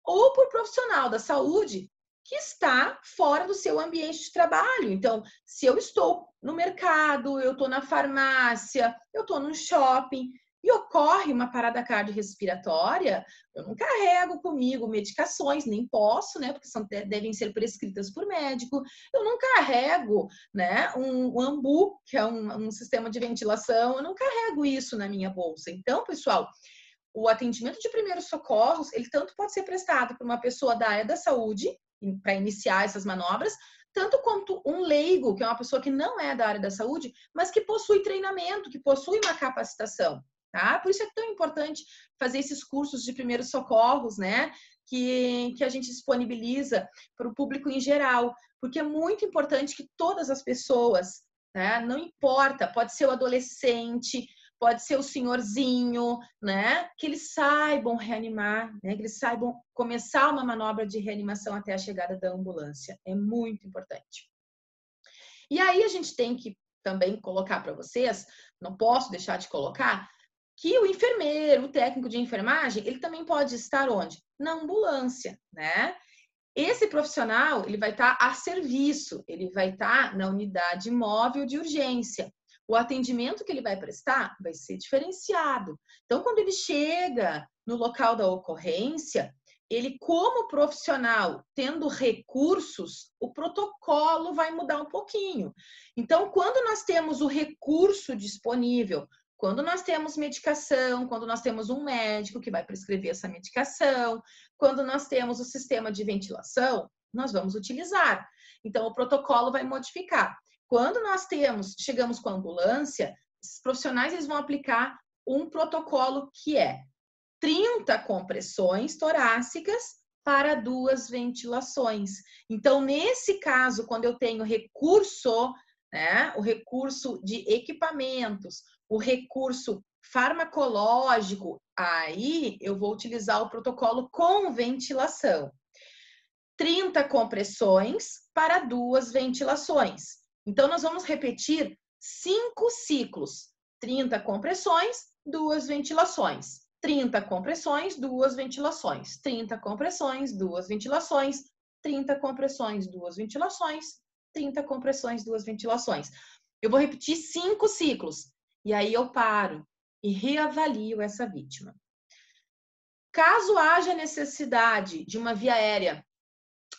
Speaker 1: Ou por profissional da saúde que está fora do seu ambiente de trabalho. Então, se eu estou no mercado, eu estou na farmácia, eu estou no shopping e ocorre uma parada cardiorrespiratória, eu não carrego comigo medicações, nem posso, né? Porque devem ser prescritas por médico. Eu não carrego, né? Um AMBU, que é um sistema de ventilação, eu não carrego isso na minha bolsa. Então, pessoal, o atendimento de primeiros socorros, ele tanto pode ser prestado por uma pessoa da área da saúde, para iniciar essas manobras, tanto quanto um leigo, que é uma pessoa que não é da área da saúde, mas que possui treinamento, que possui uma capacitação, tá? Por isso é tão importante fazer esses cursos de primeiros socorros, né? Que a gente disponibiliza para o público em geral, porque é muito importante que todas as pessoas, né? Não importa, pode ser o adolescente, pode ser o senhorzinho, né? Que eles saibam reanimar, né? Que eles saibam começar uma manobra de reanimação até a chegada da ambulância. É muito importante. E aí a gente tem que também colocar para vocês, não posso deixar de colocar, que o enfermeiro, o técnico de enfermagem, ele também pode estar onde? Na ambulância, né? Esse profissional, ele vai estar a serviço, ele vai estar na unidade móvel de urgência. O atendimento que ele vai prestar vai ser diferenciado. Então, quando ele chega no local da ocorrência, ele, como profissional, tendo recursos, o protocolo vai mudar um pouquinho. Então, quando nós temos o recurso disponível, quando nós temos medicação, quando nós temos um médico que vai prescrever essa medicação, quando nós temos o sistema de ventilação, nós vamos utilizar. Então, o protocolo vai modificar. Quando nós chegamos com a ambulância, os profissionais eles vão aplicar um protocolo que é 30 compressões torácicas para 2 ventilações. Então, nesse caso, quando eu tenho recurso, né, o recurso de equipamentos, o recurso farmacológico, aí eu vou utilizar o protocolo com ventilação. 30 compressões para 2 ventilações. Então, nós vamos repetir 5 ciclos. 30 compressões, 2 ventilações. 30 compressões, 2 ventilações. 30 compressões, 2 ventilações. 30 compressões, 2 ventilações. 30 compressões, 2 ventilações. Eu vou repetir 5 ciclos. E aí eu paro. e reavalio essa vítima. Caso haja necessidade de uma via aérea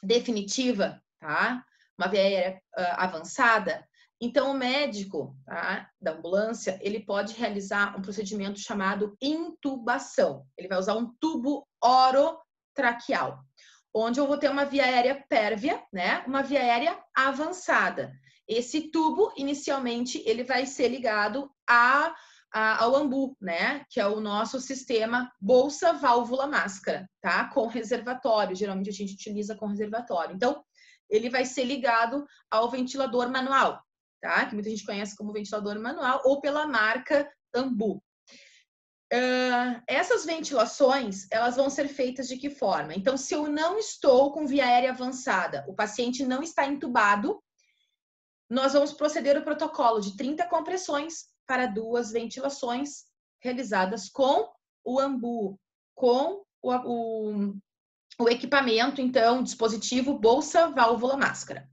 Speaker 1: definitiva, tá? Uma via aérea avançada, então o médico, tá, da ambulância, ele pode realizar um procedimento chamado intubação. Ele vai usar um tubo orotraqueal, onde eu vou ter uma via aérea pérvia, né? Uma via aérea avançada. Esse tubo, inicialmente, ele vai ser ligado ao AMBU, né? Que é o nosso sistema bolsa, válvula, máscara, tá? Com reservatório. Geralmente a gente utiliza com reservatório. Então, ele vai ser ligado ao ventilador manual, tá? Que muita gente conhece como ventilador manual ou pela marca AMBU. Essas ventilações, elas vão ser feitas de que forma? Então, se eu não estou com via aérea avançada, o paciente não está entubado, nós vamos proceder o protocolo de 30 compressões para 2 ventilações realizadas com o AMBU, com o equipamento, então, dispositivo bolsa, válvula, máscara.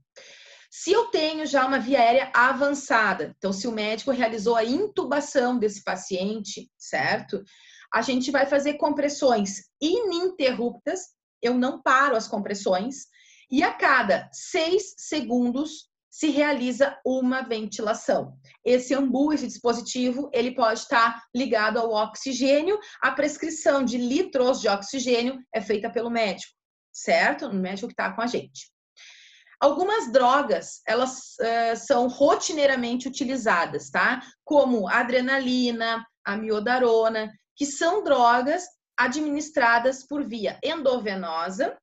Speaker 1: Se eu tenho já uma via aérea avançada, então se o médico realizou a intubação desse paciente, certo? A gente vai fazer compressões ininterruptas, eu não paro as compressões, e a cada 6 segundos se realiza uma ventilação. Esse AMBU, esse dispositivo, ele pode estar ligado ao oxigênio. A prescrição de litros de oxigênio é feita pelo médico, certo? O médico que está com a gente. Algumas drogas, elas são rotineiramente utilizadas, tá? Como a adrenalina, a miodarona, que são drogas administradas por via endovenosa.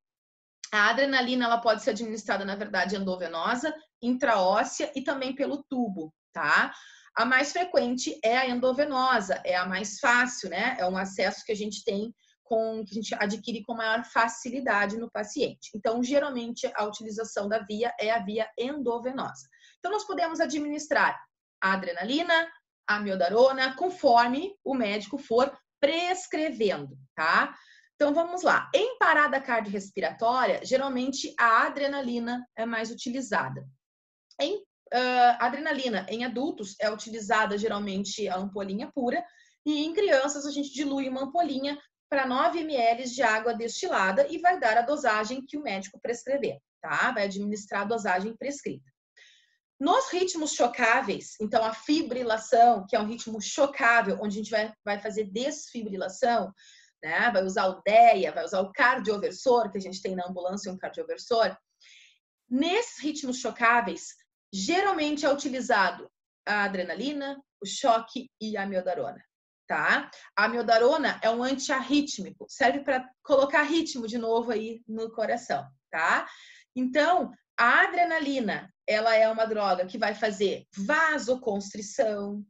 Speaker 1: A adrenalina, ela pode ser administrada, na verdade, endovenosa, intraóssea e também pelo tubo, tá? A mais frequente é a endovenosa, é a mais fácil, né? É um acesso que a gente tem que a gente adquire com maior facilidade no paciente. Então, geralmente, a utilização da via é a via endovenosa. Então, nós podemos administrar a adrenalina, a miodarona, conforme o médico for prescrevendo, tá? Então, vamos lá. Em parada cardiorrespiratória, geralmente a adrenalina é mais utilizada. A adrenalina em adultos é utilizada geralmente a ampolinha pura e em crianças a gente dilui uma ampolinha para 9 ml de água destilada e vai dar a dosagem que o médico prescrever, tá? Vai administrar a dosagem prescrita. Nos ritmos chocáveis, então a fibrilação, que é um ritmo chocável, onde a gente vai fazer desfibrilação, né? Vai usar o DEA, vai usar o cardioversor, que a gente tem na ambulância um cardioversor. Nesses ritmos chocáveis, geralmente é utilizado a adrenalina, o choque e a miodarona, tá? A miodarona é um antiarrítmico, serve para colocar ritmo de novo aí no coração, tá? Então, a adrenalina, ela é uma droga que vai fazer vasoconstrição,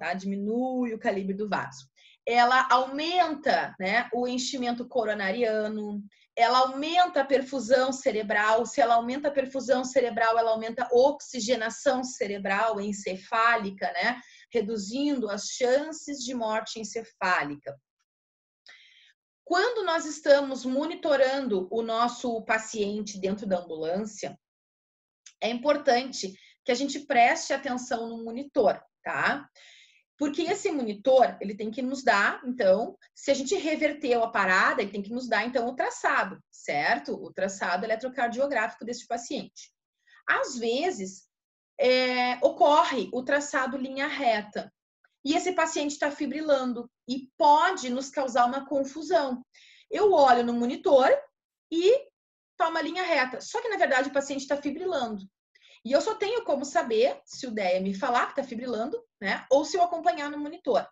Speaker 1: tá? Diminui o calibre do vaso. Ela aumenta, né, o enchimento coronariano, ela aumenta a perfusão cerebral. Se ela aumenta a perfusão cerebral, ela aumenta a oxigenação cerebral encefálica, né, reduzindo as chances de morte encefálica. Quando nós estamos monitorando o nosso paciente dentro da ambulância, é importante que a gente preste atenção no monitor, tá? Porque esse monitor, ele tem que nos dar, então, se a gente reverteu a parada, ele tem que nos dar, então, o traçado, certo? O traçado eletrocardiográfico desse paciente. Às vezes, ocorre o traçado linha reta e esse paciente está fibrilando e pode nos causar uma confusão. Eu olho no monitor e tá uma linha reta, só que, na verdade, o paciente está fibrilando. E eu só tenho como saber se o DEA me falar que está fibrilando, né? Ou se eu acompanhar no monitor.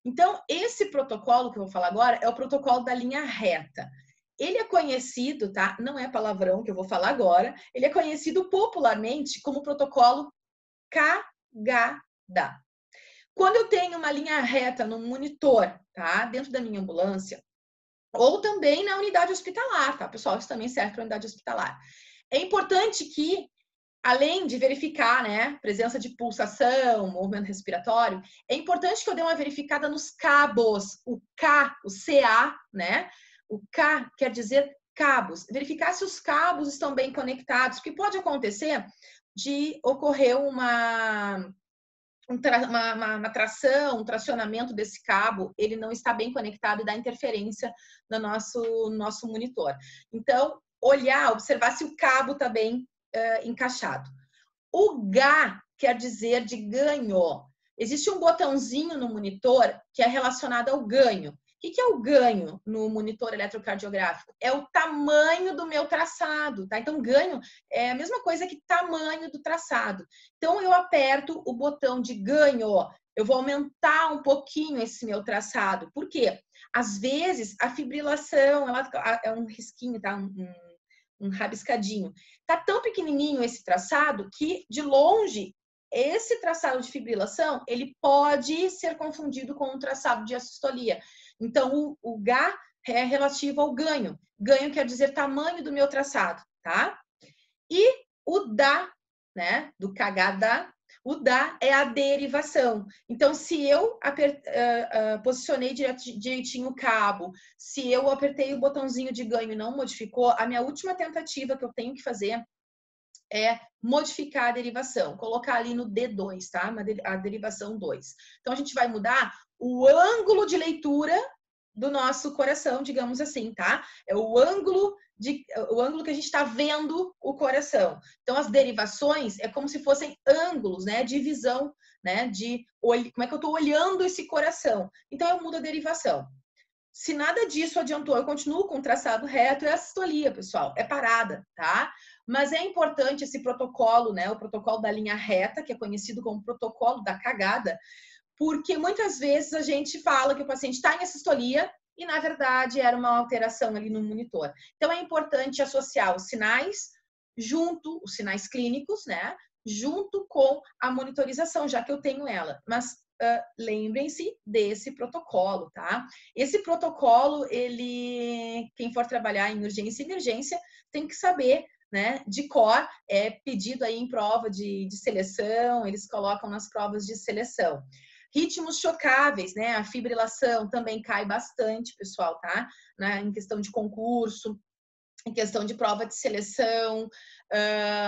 Speaker 1: Então, esse protocolo que eu vou falar agora é o protocolo da linha reta. Ele é conhecido, tá? Não é palavrão que eu vou falar agora. Ele é conhecido popularmente como protocolo CAGADA. Quando eu tenho uma linha reta no monitor, tá? Dentro da minha ambulância, ou também na unidade hospitalar, tá? Pessoal, isso também serve para a unidade hospitalar. É importante que, além de verificar, né, presença de pulsação, movimento respiratório, é importante que eu dê uma verificada nos cabos. O K, o CA, né? O K quer dizer cabos. Verificar se os cabos estão bem conectados, porque pode acontecer de ocorrer uma uma tração, um tracionamento desse cabo, ele não está bem conectado e dá interferência no nosso monitor. Então, olhar, observar se o cabo está bem encaixado. O GA quer dizer de ganho. Existe um botãozinho no monitor que é relacionado ao ganho. O que é o ganho no monitor eletrocardiográfico? É o tamanho do meu traçado, tá? Então, ganho é a mesma coisa que tamanho do traçado. Então, eu aperto o botão de ganho, eu vou aumentar um pouquinho esse meu traçado. Por quê? Às vezes, a fibrilação, ela é um risquinho, tá? Um rabiscadinho. Tá tão pequenininho esse traçado que, de longe, esse traçado de fibrilação, ele pode ser confundido com um traçado de assistolia. Então, o GA é relativo ao ganho. Ganho quer dizer tamanho do meu traçado, tá? E o DA, né, do KH-DA, o DA é a derivação. Então, se eu posicionei direitinho o cabo, se eu apertei o botãozinho de ganho e não modificou, a minha última tentativa que eu tenho que fazer é modificar a derivação, colocar ali no D2, tá? A derivação 2. Então, a gente vai mudar o ângulo de leitura do nosso coração, digamos assim, tá? É o ângulo que a gente está vendo o coração. Então, as derivações é como se fossem ângulos, né? De visão, né? Como é que eu estou olhando esse coração. Então, eu mudo a derivação. Se nada disso adiantou, eu continuo com o traçado reto, é assistolia, pessoal, é parada, tá? Mas é importante esse protocolo, né? O protocolo da linha reta, que é conhecido como protocolo da cagada, porque muitas vezes a gente fala que o paciente está em assistolia e, na verdade, era uma alteração ali no monitor. Então, é importante associar os sinais os sinais clínicos, né? Junto com a monitorização, já que eu tenho ela. Mas lembrem-se desse protocolo, tá? Esse protocolo, quem for trabalhar em urgência e emergência, tem que saber, né, de cor, é pedido aí em prova de seleção, eles colocam nas provas de seleção. Ritmos chocáveis, né? A fibrilação também cai bastante, pessoal, tá? Em questão de concurso, em questão de prova de seleção,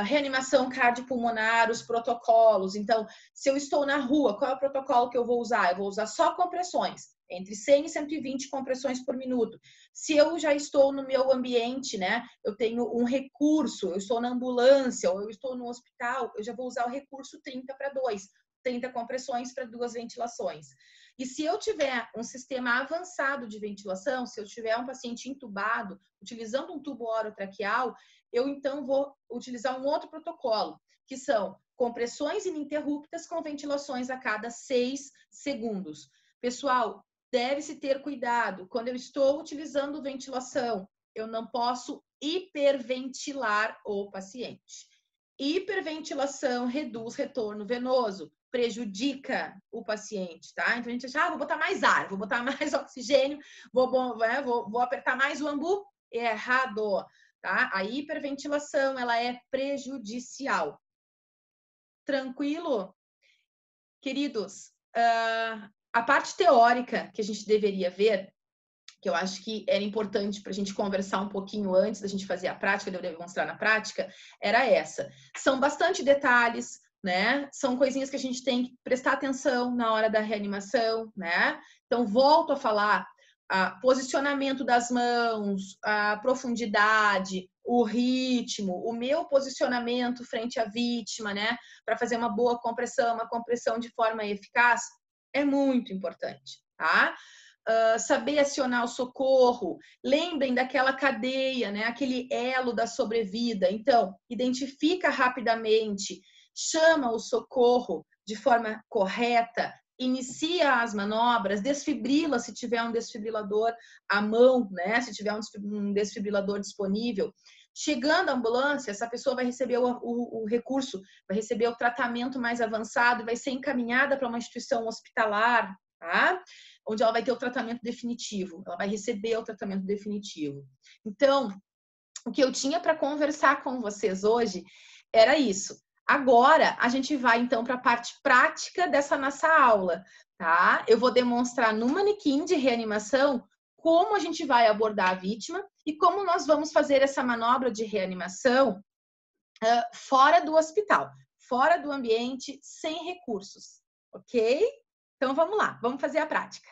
Speaker 1: reanimação cardiopulmonar, os protocolos. Então, se eu estou na rua, qual é o protocolo que eu vou usar? Eu vou usar só compressões, entre 100 e 120 compressões por minuto. Se eu já estou no meu ambiente, né, eu tenho um recurso, eu estou na ambulância ou eu estou no hospital, eu já vou usar o recurso 30/2, 30 compressões para 2 ventilações. E se eu tiver um sistema avançado de ventilação, se eu tiver um paciente entubado, utilizando um tubo orotraqueal, eu então vou utilizar um outro protocolo, que são compressões ininterruptas com ventilações a cada 6 segundos. Pessoal, deve-se ter cuidado. Quando eu estou utilizando ventilação, eu não posso hiperventilar o paciente. Hiperventilação reduz retorno venoso, prejudica o paciente, tá? Então a gente acha, vou botar mais ar, vou botar mais oxigênio, vou apertar mais o ambu. Errado, tá? A hiperventilação, ela é prejudicial. Tranquilo? Queridos, a parte teórica que a gente deveria ver, que eu acho que era importante para a gente conversar um pouquinho antes da gente fazer a prática, de eu demonstrar na prática, era essa. São bastante detalhes, né? São coisinhas que a gente tem que prestar atenção na hora da reanimação, né? Então, volto a falar, posicionamento das mãos, a profundidade, o ritmo, o meu posicionamento frente à vítima, né? Para fazer uma boa compressão, uma compressão de forma eficaz, é muito importante, tá? Saber acionar o socorro, lembrem daquela cadeia, né? Aquele elo da sobrevida. Então, identifica rapidamente, chama o socorro de forma correta, inicia as manobras, desfibrila se tiver um desfibrilador à mão, né? Se tiver um desfibrilador disponível. Chegando à ambulância, essa pessoa vai receber o recurso, vai receber o tratamento mais avançado e vai ser encaminhada para uma instituição hospitalar, tá? Onde ela vai ter o tratamento definitivo, ela vai receber o tratamento definitivo. Então, o que eu tinha para conversar com vocês hoje era isso. Agora, a gente vai, então, para a parte prática dessa nossa aula, tá? Eu vou demonstrar no manequim de reanimação como a gente vai abordar a vítima e como nós vamos fazer essa manobra de reanimação fora do hospital, fora do ambiente, sem recursos, ok? Então vamos lá, vamos fazer a prática.